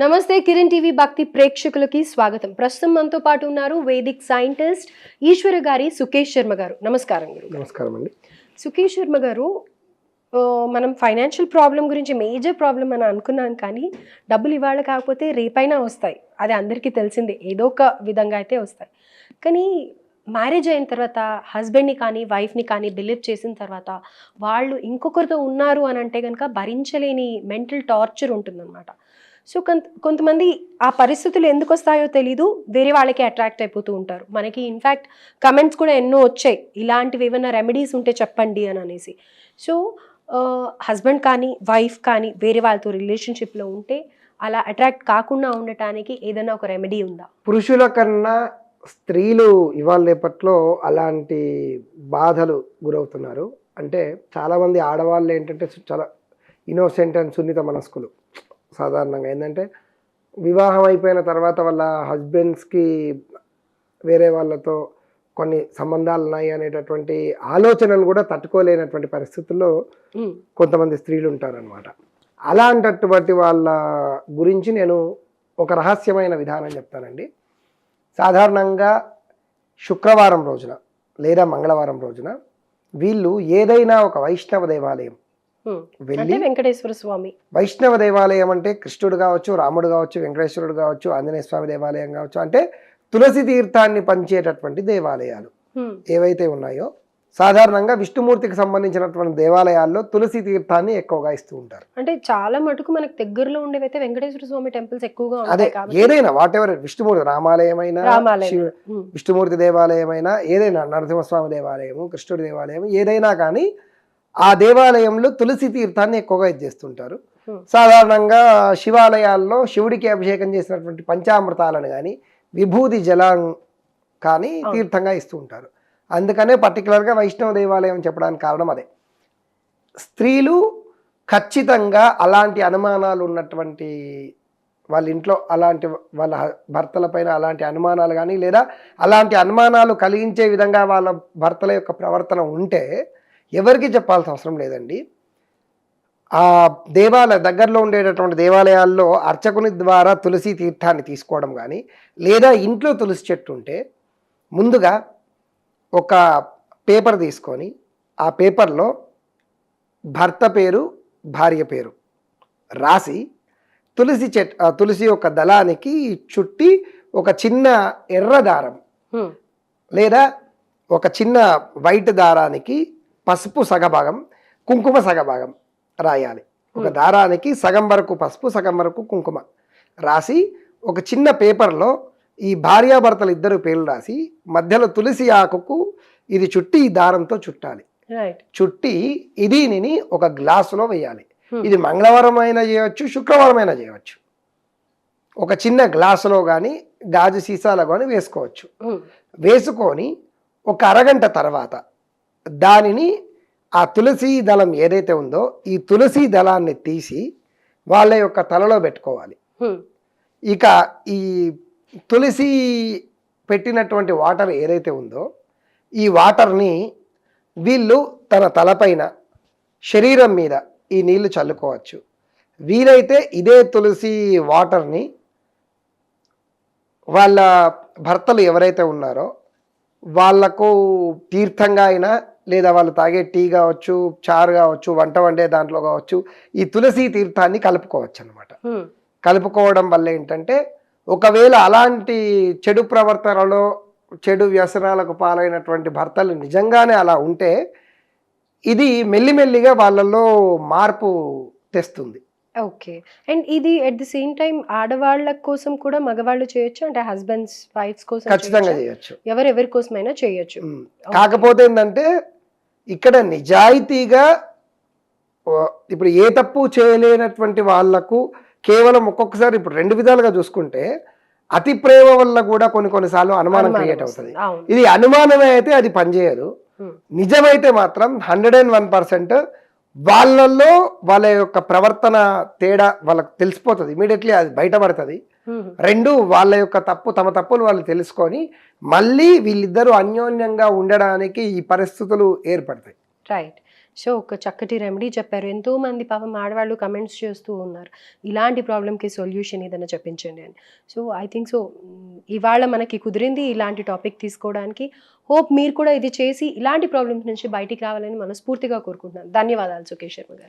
నమస్తే కిరణ్ టీవీ భక్తి ప్రేక్షకులకి స్వాగతం. ప్రస్తుతం మనతో పాటు ఉన్నారు వేదిక్ సైంటిస్ట్ ఈశ్వర గారి సుకేష్ శర్మ గారు. నమస్కారం గురు. నమస్కారం అండి. సుకేష్ శర్మ గారు, మనం ఫైనాన్షియల్ ప్రాబ్లం గురించి మేజర్ ప్రాబ్లం అని అనుకున్నాం, కానీ డబ్బులు ఇవాళ కాకపోతే రేపైనా వస్తాయి, అది అందరికీ తెలిసిందే, ఏదో ఒక విధంగా అయితే వస్తాయి. కానీ మ్యారేజ్ అయిన తర్వాత హస్బెండ్ని కానీ వైఫ్ని కానీ బిలీవ్ చేసిన తర్వాత వాళ్ళు ఇంకొకరితో ఉన్నారు అని అంటే కనుక భరించలేని మెంటల్ టార్చర్ ఉంటుందన్నమాట. సో కొంతమంది ఆ పరిస్థితులు ఎందుకు వస్తాయో తెలీదు, వేరే వాళ్ళకి అట్రాక్ట్ అయిపోతూ ఉంటారు. మనకి ఇన్ఫ్యాక్ట్ కమెంట్స్ కూడా ఎన్నో వచ్చాయి, ఇలాంటివి ఏమైనా రెమెడీస్ ఉంటే చెప్పండి అని అనేసి. సో హస్బెండ్ కానీ వైఫ్ కానీ వేరే వాళ్ళతో రిలేషన్షిప్లో ఉంటే అలా అట్రాక్ట్ కాకుండా ఉండటానికి ఏదైనా ఒక రెమెడీ ఉందా? పురుషుల కన్నా స్త్రీలు ఇవాళ రేపట్లో అలాంటి బాధలు గురవుతున్నారు. అంటే చాలామంది ఆడవాళ్ళు ఏంటంటే చాలా ఇన్నోసెంట్ అండ్ సున్నిత మనస్కులు. సాధారణంగా ఏంటంటే వివాహం అయిపోయిన తర్వాత వాళ్ళ హస్బెండ్స్కి వేరే వాళ్ళతో కొన్ని సంబంధాలు ఉన్నాయి అనేటటువంటి ఆలోచనలు కూడా తట్టుకోలేనటువంటి పరిస్థితుల్లో కొంతమంది స్త్రీలు ఉంటారనమాట. అలాంటటువంటి వాళ్ళ గురించి నేను ఒక రహస్యమైన విధానం చెప్తానండి. సాధారణంగా శుక్రవారం రోజున లేదా మంగళవారం రోజున వీళ్ళు ఏదైనా ఒక వైష్ణవ దేవాలయం వెళ్ళి, వెంకటేశ్వర స్వామి వైష్ణవ దేవాలయం అంటే కృష్ణుడు కావచ్చు, రాముడు కావచ్చు, వెంకటేశ్వరుడు కావచ్చు, ఆంజనేయ స్వామి దేవాలయం కావచ్చు, అంటే తులసి తీర్థాన్ని పంచేటటువంటి దేవాలయాలు ఏవైతే ఉన్నాయో, సాధారణంగా విష్ణుమూర్తికి సంబంధించినటువంటి దేవాలయాల్లో తులసి తీర్థాన్ని ఎక్కువగా ఇస్తూ ఉంటారు. అంటే చాలా మటుకు మనకు దగ్గరలో ఉండేవైతే వెంకటేశ్వర స్వామి టెంపుల్స్ ఎక్కువగా అదే ఏదైనా వాట్ ఎవర్ విష్ణుమూర్తి రామాలయమైనా, విష్ణుమూర్తి దేవాలయమైనా, ఏదైనా నరసింహస్వామి దేవాలయము, కృష్ణుడి దేవాలయం ఏదైనా కానీ ఆ దేవాలయంలో తులసి తీర్థాన్ని ఎక్కువగా ఇచ్చేస్తుంటారు. సాధారణంగా శివాలయాల్లో శివుడికి అభిషేకం చేసినటువంటి పంచామృతాలను కానీ విభూతి జలం కానీ తీర్థంగా ఇస్తూ ఉంటారు. అందుకనే పర్టికులర్గా వైష్ణవ దేవాలయం చెప్పడానికి కారణం అదే. స్త్రీలు ఖచ్చితంగా అలాంటి అనుమానాలు ఉన్నటువంటి వాళ్ళ ఇంట్లో, అలాంటి వాళ్ళ భర్తలపైన అలాంటి అనుమానాలు కానీ లేదా అలాంటి అనుమానాలు కలిగించే విధంగా వాళ్ళ భర్తల యొక్క ప్రవర్తన ఉంటే ఎవరికి చెప్పాల్సిన అవసరం లేదండి. ఆ దగ్గరలో ఉండేటటువంటి దేవాలయాల్లో అర్చకుని ద్వారా తులసి తీర్థాన్ని తీసుకోవడం కానీ, లేదా ఇంట్లో తులసి చెట్టు ఉంటే ముందుగా ఒక పేపర్ తీసుకొని ఆ పేపర్లో భర్త పేరు, భార్య పేరు రాసి తులసి యొక్క దళానికి చుట్టి ఒక చిన్న ఎర్ర దారం లేదా ఒక చిన్న వైట్ దారానికి పసుపు సగభాగం, కుంకుమ సగభాగం రాయాలి. ఒక దారానికి సగం వరకు పసుపు, సగం వరకు కుంకుమ రాసి ఒక చిన్న పేపర్లో ఈ భార్యాభర్తలు ఇద్దరు పేర్లు రాసి మధ్యలో తులసి ఆకుకు ఇది చుట్టి ఈ దారంతో చుట్టాలి. చుట్టి దీనిని ఒక గ్లాసులో వేయాలి. ఇది మంగళవారం అయినా చేయవచ్చు, శుక్రవారం అయినా చేయవచ్చు. ఒక చిన్న గ్లాసులో కానీ గాజు సీసాలో కానీ వేసుకోవచ్చు. వేసుకొని ఒక అరగంట తర్వాత దానిని ఆ తులసి దళం ఏదైతే ఉందో ఈ తులసి దళాన్ని తీసి వాళ్ళ యొక్క తలలో పెట్టుకోవాలి. ఇక ఈ తులసి పెట్టినటువంటి వాటర్ ఏదైతే ఉందో ఈ వాటర్ని వీళ్ళు తన తలపైన, శరీరం మీద ఈ నీళ్లు చల్లుకోవచ్చు. వీలైతే ఇదే తులసి వాటర్ని వాళ్ళ భర్తలు ఎవరైతే ఉన్నారో వాళ్లకు తీర్థంగా అయినా, లేదా వాళ్ళు తాగే టీ కావచ్చు, చారు కావచ్చు, వంట వండే దాంట్లో కావచ్చు, ఈ తులసి తీర్థాన్ని కలుపుకోవచ్చు అనమాట. కలుపుకోవడం వల్ల ఏంటంటే ఒకవేళ అలాంటి చెడు ప్రవర్తనలో, చెడు వ్యసనాలకు పాలైనటువంటి భర్తలు నిజంగానే అలా ఉంటే ఇది మెల్లిమెల్లిగా వాళ్ళల్లో మార్పు తెస్తుంది. ఓకే. అండ్ ఇది అట్ ది సేమ్ టైం ఆడవాళ్ళ కోసం కూడా మగవాళ్ళు చేయొచ్చు, అంటే హస్బెండ్స్ వైఫ్స్ కోసం ఖచ్చితంగా చేయొచ్చు, ఎవరెవరి కోసమైనా చేయొచ్చు. కాకపోతే ఏంటంటే ఇక్కడ నిజాయితీగా ఇప్పుడు ఏ తప్పు చేయలేనటువంటి వాళ్లకు కేవలం ఒక్కొక్కసారి ఇప్పుడు రెండు విధాలుగా చూసుకుంటే అతి ప్రేమ వల్ల కూడా కొన్నిసార్లు అనుమానం క్రియేట్ అవుతుంది. ఇది అనుమానమే అయితే అది పనిచేయదు. నిజమైతే మాత్రం 101% వాళ్ళల్లో వాళ్ళ యొక్క ప్రవర్తన తేడా వాళ్ళకి తెలిసిపోతుంది, ఇమీడియట్లీ అది బయటపడుతుంది. రెండు, వాళ్ళ యొక్క తమ తప్పులు వాళ్ళు తెలుసుకొని మళ్ళీ వీళ్ళిద్దరూ అన్యోన్యంగా ఉండడానికి ఈ పరిస్థితులు ఏర్పడతాయి. రైట్. సో ఒక చక్కటి రెమెడీ చెప్పారు. ఎంతోమంది పాపం ఆడవాళ్ళు కమెంట్స్ చేస్తూ ఉన్నారు, ఇలాంటి ప్రాబ్లమ్కి సొల్యూషన్ ఏదైనా చెప్పించండి అని. సో ఐ థింక్ సో ఇవాళ మనకి కుదిరింది ఇలాంటి టాపిక్ తీసుకోవడానికి. హోప్ మీరు కూడా ఇది చేసి ఇలాంటి ప్రాబ్లమ్స్ నుంచి బయటికి రావాలని మనస్ఫూర్తిగా కోరుకుంటున్నాను. ధన్యవాదాలు సుకేష్ శర్మ గారు.